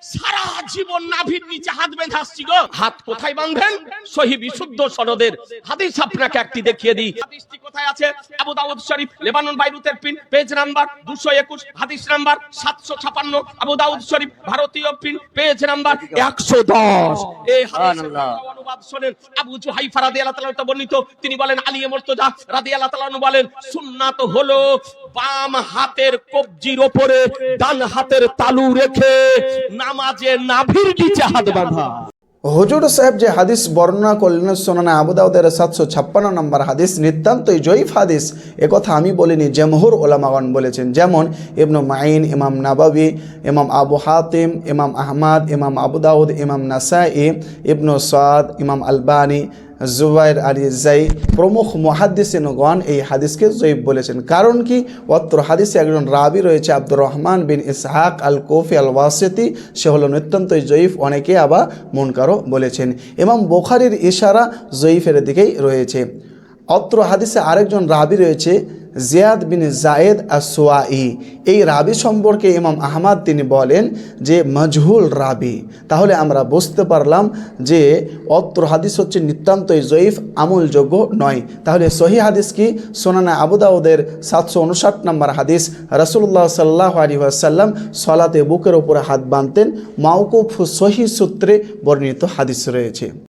সারা জীবন নাভির নিচে হাত বেঁধে আসছি গো। হাত কোথায় বাঁধবেন? সহি বিশুদ্ধ সনদের হাদিস আপনাকে একটি দেখিয়ে দিই। হাদিসটি কোথায় আছে? আবু দাউদ শরীফ, লেবানন বাইরুতের প্রিন্ট, পেজ নাম্বার 221, হাদিস নাম্বার 756। আবু দাউদ শরীফ ভারতীয় প্রিন্ট, পেজ নাম্বার 110। এই হাদিসের অনুবাদ শুনেন। আবু জুহাইফা রাদিয়াল্লাহু তাআলা বর্ণিত, তিনি বলেন, আলী মুর্তজা রাদিয়াল্লাহু তাআলা বলেন, সুন্নাত হলো বাম হাতের কবজির উপরে ডান হাতের তালু রেখে নামাজে নাভির নিচে হাত বাঁধা। হুজুর সাহেব যে হাদিস বর্ণনা করলেন সুনানে আবু দাউদের 756 নম্বর হাদিস নিতান্তই জয়ীফ হাদিস, একথা আমি বলিনি, জমহুর ওলামাগণ বলেছেন। যেমন ইবনু মাইন, ইমাম নাবাবী, ইমাম আবু হাতিম, ইমাম আহমদ, ইমাম আবু দাউদ, ইমাম নাসাই, ইবনু সাদ, ইমাম আলবানী, জুবাইর আলী জাই প্রমুখ মুহাদ্দিসিনগণ এই হাদিসকে জয়ীফ বলেছেন। কারণ কি? অত্র হাদিসে একজন রাবি রয়েছে আব্দুর রহমান বিন ইসহাক আল কোফি আল ওয়াসিতি, সে হলো নিতান্তই জয়ীফ, অনেকে আবার মুনকারও বলেছেন। ইমাম বুখারীর ইশারা জয়ীফের দিকেই রয়েছে। অত্র হাদিসে আরেকজন রাবি রয়েছে জিয়াদ বিন জায়েদ আস-সুয়াই। এই রাবি সম্পর্কে ইমাম আহমদ তিনি বলেন যে মজহুল রাবি। তাহলে আমরা বুঝতে পারলাম যে অত্র হাদিস হচ্ছে নিতান্তই জয়ীফ, আমলযোগ্য নয়। তাহলে সহি হাদিস কি? সুনানে আবু দাউদের 759 নম্বর হাদিস, রাসূলুল্লাহ সাল্লাল্লাহু আলাইহি ওয়াসাল্লাম সালাতে বুকের উপরে হাত বাঁধতেন, মাওকুফ সহি সূত্রে বর্ণিত হাদিস রয়েছে।